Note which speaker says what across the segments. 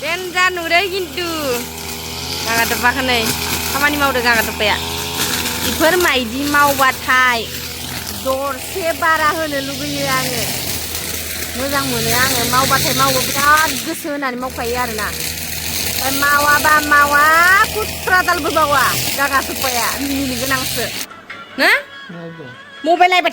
Speaker 1: Denjar nurai kintu. Gangga tepak nih. Kamani mau deh gangga tepak ya. Iper maidi mau batai. Dorse bara hono lugैयो आङो. मोजां मोनो आङो मावबाथाय मावो बिराद गोसो होनानै मावखायो आरोना. मावाबा मावा कुट्रादालबो बावा जागा सफाया मिनिनो गोनांसो. ना? मबाइल नायबाय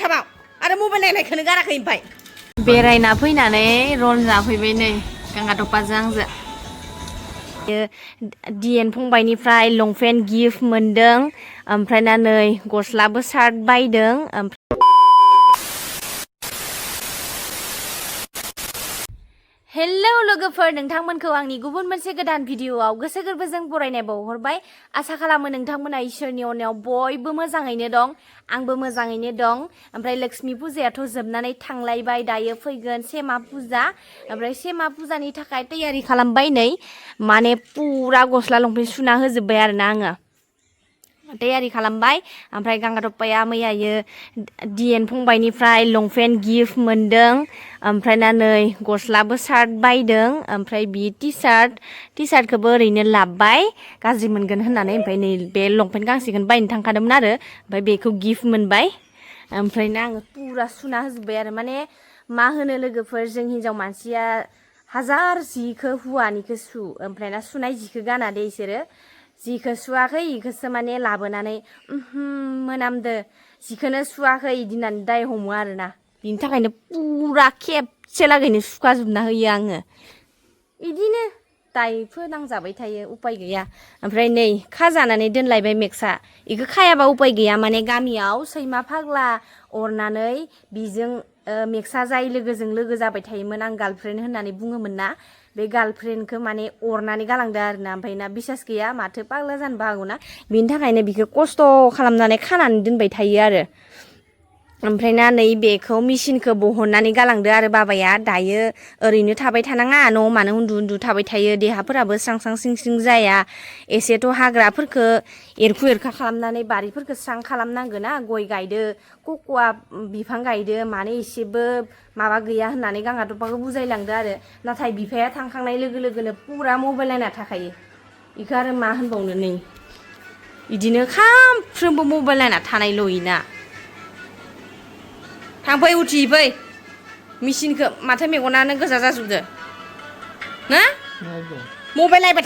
Speaker 1: थाबाव आरो मबाइल नायनायखौनो गाराखै ओमफ्राय. बेरायना फैनानै रन जाफैबाय नै गांगा टपाजों आंजों. डिएन फंबायनिफ्राय लंपेन्ट गिफ्ट मोनदों ओमफ्राय ना नै गस्लाबो शार्ट बायदों. हेलौ लोगोफोर नोंथांमोनखौ आंनि गुबुन मोनसे गोदान भिडिअआव गोसो गोरबोजों बरायनाय बावहरबाय. आसा खालामो नोंथांमोना इसोरनि अननायाव बयबो मोजाङैनो दं. आंबो मोजाङैनो दं. ओमफ्राय लक्ष्मी फुजायाथ' जोबनानै थांलायबाय दायो फैगोन सेमा फुजा. ओमफ्राय सेमा फुजानि थाखाय तैयारि खालामबाय नै माने पुरा गस्ला लंपेन्ट सुना होजोबबाय आरोना आङो. तैयारि खालामबाय ओमफ्राय गांगा टप्पाया मैयायो डिएन फंबायनिफ्राय लंपेन्ट गिफ्ट मोनदों ओमफ्राय ना नै गस्लाबो शार्ट बायदों ओमफ्राय बि टि-शार्टखौबो ओरैनो लाबबाय गाज्रि मोनगोन होननानै ओमफ्राय नै बे लंपेन्ट गांसेखौनो बायनो थांखादोंमोन आरो ओमफ्राय बेखौ गिफ्ट मोनबाय ओमफ्राय ना आङो पुरा सुना होजोबबाय आरो माने मा होनो लोगोफोर जों हिनजाव मानसिया हाजार जिखौ हौवानिखौ सु ओमफ्राय ना सुनाय जिखौ गाना दे इसोरो जिखौ सुवाखै इखौसो माने लाबोनानै मोनामदो जिखौनो सुवाखै इदि होननानै दाय हमो आरोना बिनि थाखायनो पुरा खेबसे लागैनो सुखाजोबना होयो आङो इदिनो दायफो नांजाबाय थायो उपाय गैया ओमफ्राय नै खाजानानै दोनलायबाय मेक्सा इखौ खायाबा उपाय गैया माने गामियाव सैमा फाग्ला अरनानै बिजों मेक्सा जाय लोगोजों लोगो जाबाय थायोमोन आं गार्लफ्रेन्ड होननानै बुङोमोन ना बे गार्लफ्रेन्डखौ माने अरनानै गालांदो आरोना ओमफ्राय ना बिसास गैया माथो पागला जानोबो हागौ ना बिनि थाखायनो बिखौ खस्थ' खालामनानै खानानै दोनबाय थायो आरो ओमफ्राय ना नै बेखौ मेचिनखौ बहननानै गालांदो आरो बाबाया दायो ओरैनो थाबाय थानाङा न'आव मानो उन्दु थाबाय थायो देहाफोराबो स्रां स्रां सिं सिं जाया एसेथ' हाग्राफोरखौ एरखु एरखा खालामनानै बारिफोरखौ स्रां खालामनांगौ ना गय गायदो कक'आ बिफां गायदो माने एसेबो माबा गैया होननानै गांगा टप्पाखौ बुजायलांदो आरो नाथाय बिफाया थांखांनाय लोगो लोगोनो पुरा मबाइल नायना थाखायो इखौ आरो मा होनबावनो नै इदिनो सानफ्रोमबो मबाइल नायना थानायल' इना थांफै उथिफै मेचिनखौ माथो मेगनानो गोजा जाजोबदो ना मबाइल नायबाय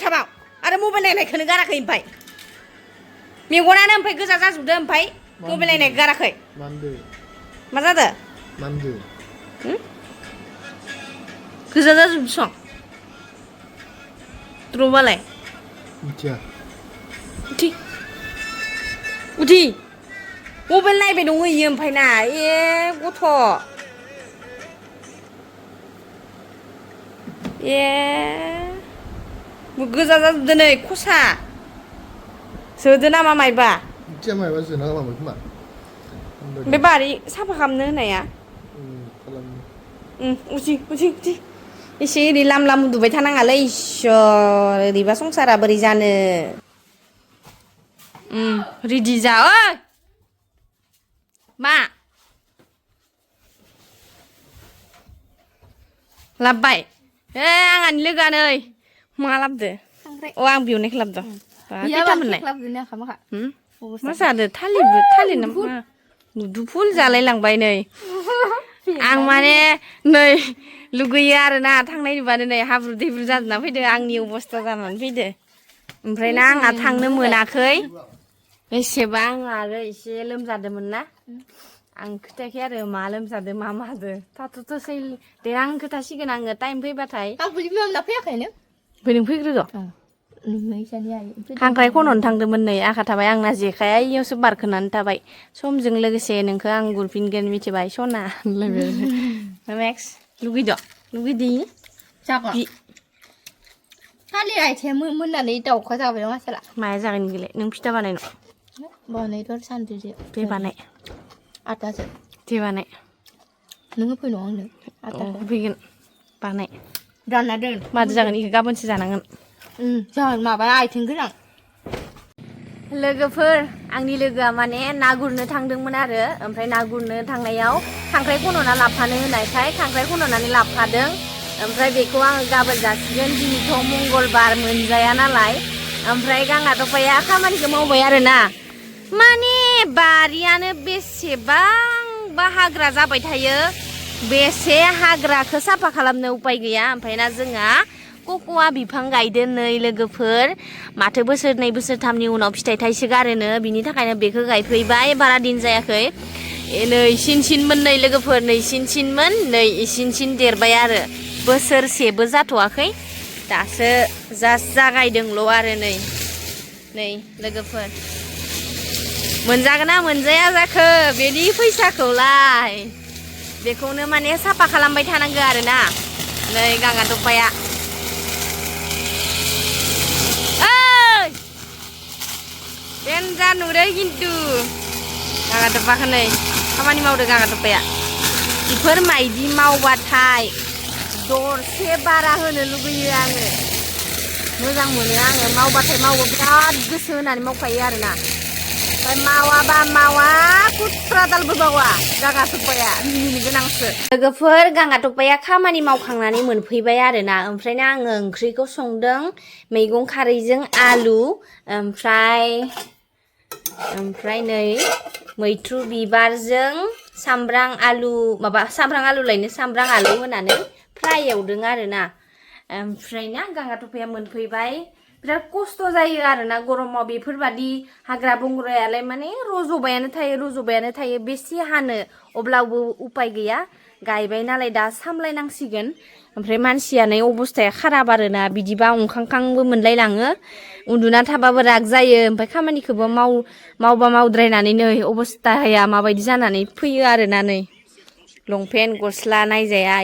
Speaker 1: थाबाव आरो मबाइल नायनायखौनो गाराखै ओमफ्राय मेगनानो ओमफ्राय गोजा जाजोबदो ओमफ्राय मबाइल नायनायखौ गाराखै मा जादो गोजा जाजोबदो सं द्रबालाय उथि मबाइल नायबाय दङ इयो ओमफ्राय ना गथ' गोजा जाजोबदो नै खसा सोदो नामा मायबा बे बारि साफा खालामनो होनाया उथि एसे ओरै लाम उन्दुबाय थानाङालै इसोर ओरैबा संसारा बोरै जानो रेडि जा ओइ मा लाबबाय आंहानि लोगोआ नै मा लाबदो अ आं बिहरनायखौ लाबदो मा जादो थालिर नामा मुदुफुल जालाय लांबाय नै आं माने नै लुगैयो आरोना थांनाय नुबानो नै हाब्रु दैब्रु जाजोबना फैदो आंनि अबस्था जानानै फैदो ओमफ्राय ना आंहा थांनो मोनाखै बेसेबा आं आरो एसे लोमजादोंमोन ना आं खोथायाखै आरो मा लोमजादो मा मादो थाथ'थ'सै दे आं खोथासिगोन आङो टाइम फैबाथाय
Speaker 2: फैयाखैनो
Speaker 1: नों फैग्रोद' खांख्राइ खन'नो थांदोंमोन नै आखा थाबाय आंना जेखाया इयावसो बारखोनानै थाबाय समजों लोगोसे नोंखौ आं गुरफिनगोन मिथिबाय सना मेक्स लुगैदो
Speaker 2: जागोन थालिर आइथिं मोननानै दाउखा जाबाय मानसिला
Speaker 1: माया जागोन गेले नों फिथा बानायनो
Speaker 2: बानायथ' सानदुजे
Speaker 1: दे बानाय
Speaker 2: आटाजो
Speaker 1: दे बानाय
Speaker 2: नों होफैनो आंनो आटाखौ
Speaker 1: होफैगोन बानाय
Speaker 2: दानना दोन
Speaker 1: मादो जागोन इखौ गाबोनसो जानांगोन
Speaker 2: जागोन माबा आइथिं गोनां
Speaker 1: लोगोफोर आंनि लोगोआ माने ना गुरनो थांदोंमोन आरो ओमफ्राय ना गुरनो थांनायाव खांख्राइ खन'ना लाबफानो होनायखाय खांख्राइ खन'नानै लाबफादों ओमफ्राय बेखौ आङो गाबोन जासिगोन दिनैथ' मंगलबार मोनजाया नालाय ओमफ्राय गांगा थफाया खामानिखौ मावबाय आरोना माने बारियानो बेसेबांबा हाग्रा जाबाय थायो बेसे हाग्राखौ साफा खालामनो उपाय गैया ओमफ्राय ना जोंहा कक'आ बिफां गायदों नै लोगोफोर माथो बोसोरनै बोसोरथामनि उनाव फिथाइ थाइसोगारोनो बिनि थाखायनो बेखौ गायफैबाय बारा दिन जायाखै नै सिनसिनमोन नै लोगोफोर नै सिनसिनमोन नै इसिनसिन देरबाय आरो बोसोरसेबो जाथ'वाखै दासो जास्ट जागायदोंल' आरो नै लोगोफोर मोनजागोन ना मोनजाया जाखो बेनि फैसाखौलाय बेखौनो माने साफा खालामबाय थानांगौ आरोना नै गांगा थफाया देनजार नुदों खिन्थु गांगा थफाखौ नै खामानि मावदों गांगा थफाया बेफोर मायदि मावबाथाय दरसे बारा होनो लुगैयो आङो मोजां मोनो आङो मावबाथाय मावो बिराद गोसो होनानै मावखायो आरोना ओमफ्राय मावाबा मावा कुट्रादालबो बावा गांगा थफाया मिनिनो गोनांसो लोगोफोर गांगा थफाया खामानि मावखांनानै मोनफैबाय आरोना ओमफ्रायनो आङो ओंख्रिखौ संदों मैगं खारैजों आलु ओमफ्राय नै मैथ्रु बिबारजों सामब्राम आलु लायनो सामब्राम आलु होनानै फ्राय एवदों आरोना ओमफ्राय ना गांगा थफाया मोनफैबाय बिराद खस्थ' जायो आरोना गरमाव बेफोरबादि हाग्रा बंग्रायालाय माने रज'बायानो थायो बेसे हानो अब्लाबो उपाय गैया गायबाय नालाय दा सामलायनांसिगोन ओमफ्राय मानसियानो अबस्थाया खाराब आरोना बिदिबा अंखांखांबो मोनलायलाङो उन्दुना थाबाबो राग जायो ओमफ्राय खामानिखौबो मावबा मावद्रायनानै नै अबस्थाया माबायदि जानानै फैयो आरोना नै लंपेन्ट गस्ला नायजाया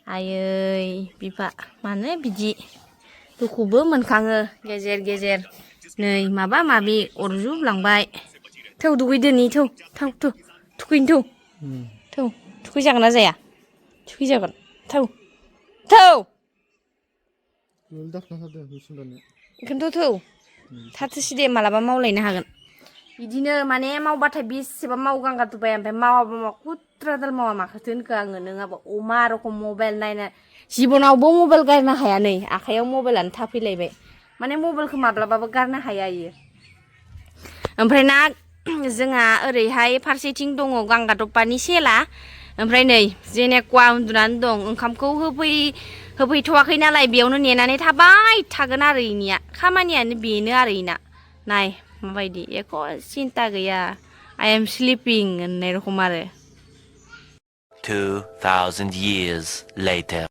Speaker 1: आयै बिफा मानो बिदि दुखुबो मोनखाङो गेजेर गेजेर नै माबा माबि अरजुबलांबाय थौ दुगैदोनि थौ थुखैनो थौ थुखैजागोन ना जाया थुखैजागोन थौ बेखौनोथ' थौ थाथोसै दे मालाबा मावलायनो हागोन बिदिनो माने मावबाथाय बेसेबा मावगांगा थफाया ओमफ्राय मावाबा कुट्रादाल मावा माखौथो होनखो आङो नोङाबा अमा रखम मबाइल नायना जिबनावबो मबाइल गारनो हाया नै आखाइयाव मबाइलानो थाफैलायबाय माने मबाइलखौ माब्लाबाबो गारनो हाया इयो ओमफ्राय ना जोंहा ओरैहाय फारसेथिं दङ गांगा थफानि सेला ओमफ्राय नै जेनेकुवा उन्दुनानै दं ओंखामखौ होफैथ'वाखै नालाय बेयावनो नेनानै थाबाय थागोन आरो इनिया खामानियानो बेनो आरो इना नाय माबायदि एख' सिन्था गैया आइ एम स्लिपिं होननाय रखम आरो
Speaker 3: 2000 years later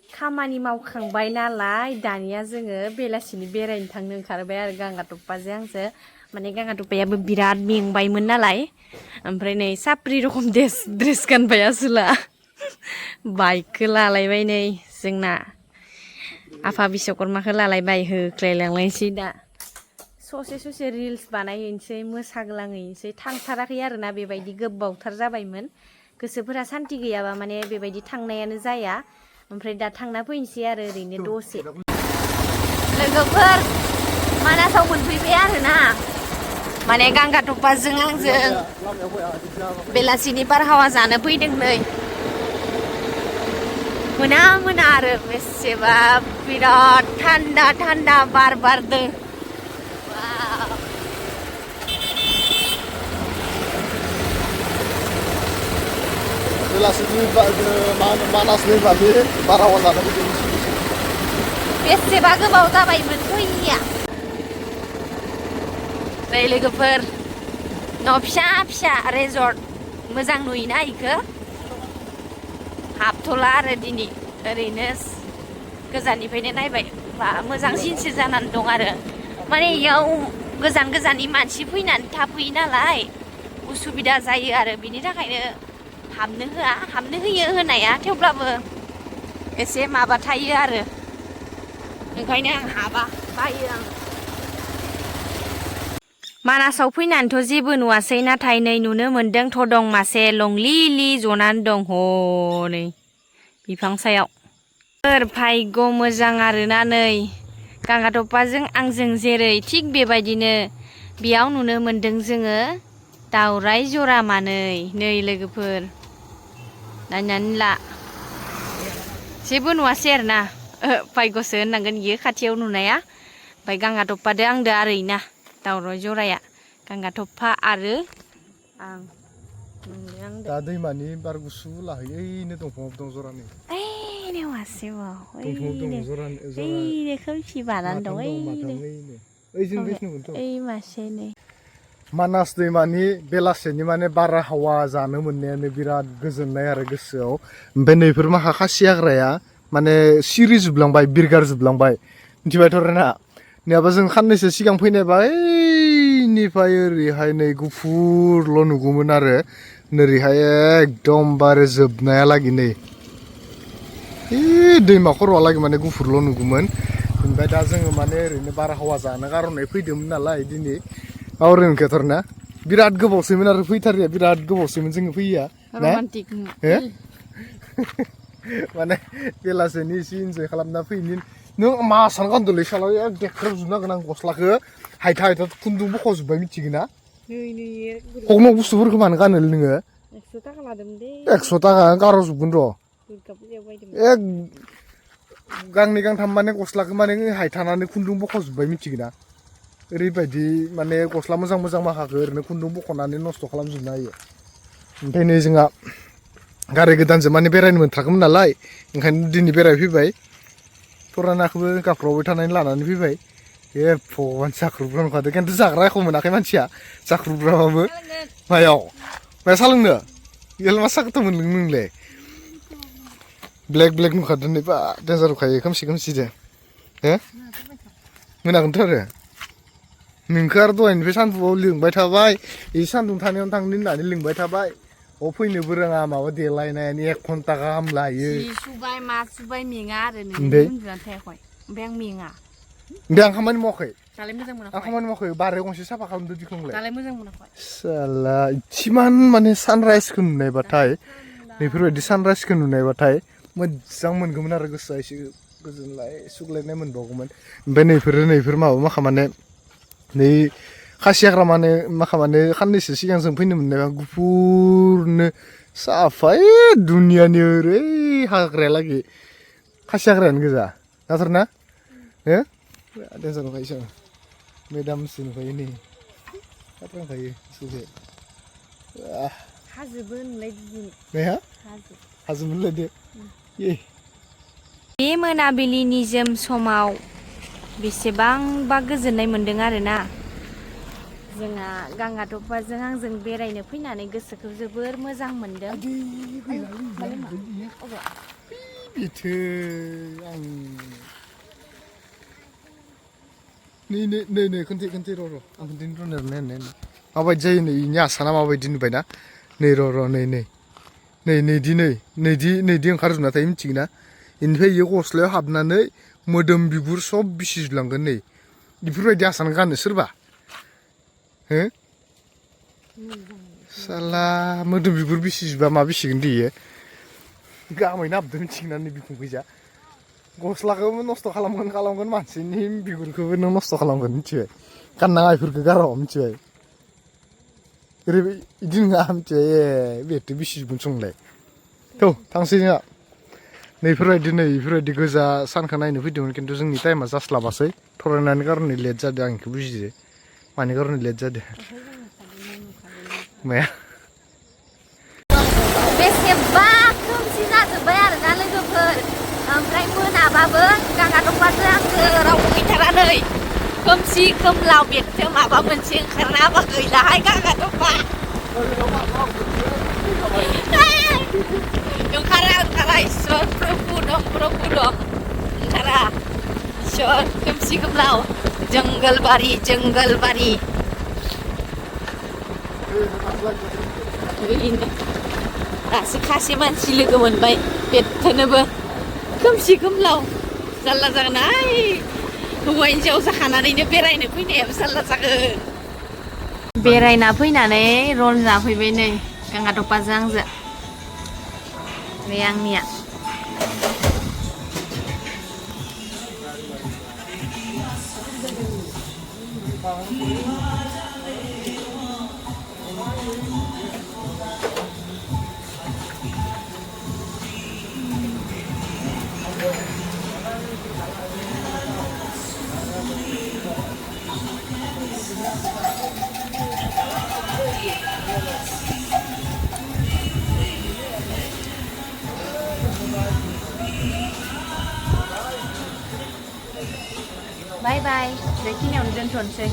Speaker 1: खामानि मावखांबाय नालाय दानिया जोङो बेलासिनि बेरायनो थांनो ओंखारबाय आरो गांगा थफाजों आंजों माने गांगा थफायाबो बिराद मेंबायमोन नालाय ओमफ्राय नै साप्रि रखम ड्रेस गानबाय आसोला बाइकखौ लालायबाय नै जोंना आफा बिश्वकर्माखौ लालायबाय होख्लायलांलायनोसै दा ससे रिल्स बानायहैनोसै मोसाग्लांहैनोसै थांथाराखै आरोना बेबायदि गोबावथार जाबायमोन गोसोफोरा सान्ति गैयाबा माने बेबायदि थांनायानो जाया ओमफ्राय दा थांना फैनोसै आरो ओरैनो दसे लोगोफोर मानासाव मोनफैबाय आरोना माने गांगा थफाजों आंजों बेलासिनि बारहावा जानो फैदों नै मोना आरो बेसेबा बिराद थान्दा बार बारदों
Speaker 4: बेलासिनि मानासनि बागै बारहावा जानो फैदों
Speaker 1: बेसेबा गोबाव जाबायमोन फैया नै लोगोफोर न' फिसा रेजर्ट मोजां नुयोना इखो हाबथ'ला आरो दिनै ओरैनो गोजाननिफ्रायनो नायबाय बा मोजांसिनसो जानानै दं आरो माने इयाव गोजाननि मानसि फैनानै थाफैयो नालाय उसुबिदा जायो आरो बिनि थाखायनो हाबनो होयो होनाया थेवब्लाबो एसे माबा थायो आरो ओंखायनो आं हाबा बायो आं मानासाव फैनानैथ' जेबो नुवासै नाथाय नै नुनो मोनदों थदं मासे लंलिलि जनानै दं हनै बिफां सायाव भाग्य मोजां आरोना नै गांगाथफाजों आंजों जेरै थिग बेबायदिनो बेयाव नुनो मोनदों जोङो दावराइ जरा मानै नै लोगोफोर नायनानै ला जेबो नुवासै आरोना भाग्यसो होननांगोन इयो खाथियाव नुनाया ओमफ्राय गांगाथफादो आंदो आरैना दावराइ जराया गांगाथफा आरो आं
Speaker 4: दा दैमानि बार गुसु लाहैयो ओइनो दंफाङाव दं जरानै दंफाङाव दं जरानै
Speaker 1: ओइनो खोमसि बानानै दं
Speaker 4: ओइजों बैसनोमोनथ'
Speaker 1: ओइ मासे नै
Speaker 4: मानास दैमानि बेलासेनि माने बारहावा जानो मोननायानो बिराद गोजोननाय आरो गोसोआव ओमफ्राय नैफोर माखा खासि हाग्राया माने सिरिजोबलांबाय बिरगारजोबलांबाय मिथिबायथ' ना नङाबा जों साननैसो सिगां फैनायबा ओइनिफ्राय ओरैहाय नै गुफुरल' नुगौमोन आरो नोरैहाय एकदमबारे जोबनायालागै नै दैमा खर'आलागै माने गुफुरल' नुगौमोन ओमफ्राय दा जोङो माने ओरैनो बारहावा जानो खार'नै फैदोंमोन नालाय दिनै आवरेनकेटर ना बिराद गोबावसैमोन आरो फैथारिया बिराद गोबावसैमोन जोङो फैया ना माने बेलासेनि एसे इन्जय खालामना फैनि नों मा सान गान्दोलै साला एक देख्रेबजोबनो नांगोन आं गस्लाखौ हायथा हायथा खुन्दुं बख'जोब्बाय मिथिगोन ना हगनक बुस्थुफोरखौ मानो गानो नोङो
Speaker 1: 100 थाखा लादोंमोन दे
Speaker 4: 100 थाखा गार'जोबगोन र'
Speaker 1: दुर्गा फुजायाव बायदोंमोन
Speaker 4: एक गांनै गांथाम माने गस्लाखौ माने हायथानानै खुन्दुं बख'जोब्बाय मिथिगोन ना ओरैबायदि माने गस्ला मोजां मोजां माखाखौ ओरैनो खुन्दुं बख'नानै नस्थ' खालामजोबनो हायो ओमफ्राय नै जोंहा गारि गोदानजों माने बेरायनो मोनथ्राखैमोन नालाय ओंखायनो दिनै बेरायफैबाय फुरानाखौबो गाफ्रावबाय थानानै लानानै फैबाय भगबान जाख्रुबग्रा नुखादों खिन्थु जाग्रा एख' मोनाखै मानसिया जाख्रुबग्राबाबो मायाव सालोंनो बेयाव मा साखोथ' मोनलों नोंलाय ब्लेक ब्लेक नुखादों नै बा देन्जार नुखायो खोमसि खोमसिजों हो मोनाखैथ' आरो नोंखौ आरो दहायनिफ्राय सान्दुंआव लिंबाय थाबाय बे सान्दुं थानायावनो थांनो होननानै लिंबाय थाबाय फैनोबो रोङा माबा देलायनायानो 1 घन्टा गाहाम लायो
Speaker 1: जि सुबाय मा सुबाय मेङा आरो नोङो उन्दुनानै थायाखै ओमफ्राय आं मेङा
Speaker 4: ओमफ्राय आं खामानि मावाखै
Speaker 1: दालाय मोजां मोनाखै
Speaker 4: आं खामानि मावाखै बारायाव गंसे साफा खालामदो दिखुंलाय
Speaker 1: दालाय मोजां मोनाखै
Speaker 4: साला इसिमान माने सानराइजखौ नुनायबाथाय बेफोरबायदि सानराइजखौ नुनायबाथाय मोजां मोनगौमोन आरो गोसोआ एसे गोजोनलाय सुग्लायनाय मोनबावगौमोन ओमफ्राय नैफोर माबा माखा माने नै खासि हाग्रा माखा माने साननैसो सिगां जों फैनो मोननाय गुफुरनो साफाय दुनियानि ओरै हाग्रायालागै खासि हाग्रायानो गोजा जाथारना हो देन्जार नुखायोसो मेदामसो नुखायो नै खाथांखायो एसे
Speaker 1: हाजोबो नुलाय दिनै
Speaker 4: हाजो मोनलायदो
Speaker 1: बे मोनाबिलि निजोम समाव बेसेबांबा गोजोननाय मोन्दों आरोना जोंहा गांगाथफाजों आंजों बेरायनो फैनानै गोसोखौ जोबोर मोजां मोनदों
Speaker 4: बेथो आं नै खोन्थे र' आं खोन्थेनो र' माबायदि जायो नै इनि आसाना माबायदि नुबायना नै र' नैदि ओंखारजोबना थायो मिथिगोना इनिफ्राय इयो गस्लायाव हाबनानै मोदोम बिगुर सब बिसिजोबलांगोन नै बेफोरबायदि आसान गानो सोरबा हो साला मोदोम बिगुर बिसिजोबा मा बिसिगोन दे इयो गामैनो हाबदों मिथिगोना नै बिखुंखैजा गस्लाखौबो नस्थ' खालामगोन मानसिनि बिगुरखौबो नों नस्थ' खालामगोन मिथिबाय गाननाङा बेफोरखौ गार' मिथिबाय ओरैबायदि बिदि नङा मिथिबाय बेथो बिसिजोबगोन संलाय थ' थांसै जोंहा बेफोरबायदि गोजा सानखौ नायनो फैदोंमोन खिन्थु जोंनि टाइमा जास्लाबासै फरायनायनि कारनै लेट जादों आं बेखौ बुजिदो मानि कारनै लेट जादों माया
Speaker 1: बेसेबा खोमसि जाजोब्बाय आरोना लोगोफोर ओमफ्राय मोनाबाबो गांगाथफाजों आंजों रावबो गैथारा नै खोमसि खोमलाव बेथो माबा मोनसे ओंखारना होबा गैलाहाय गांगाथफा ओंखारा इसोर प्रभु दं ओंखारा इसोर खोमसि खोमलाव जंगलबारि दासो खासे मानसि लोगो मोनबाय बेथोनोबो खोमसि खोमलाव जारला जागोन हौवा हिन्जाव जाखानानैनो बेरायनो फैनायाबो जारला जागोन बेरायना फैनानै रल जाफैबाय नै गांगाथफाजों आंजों बे आंनिया बाय बाय बेखिनियावनो दोनथ'नोसै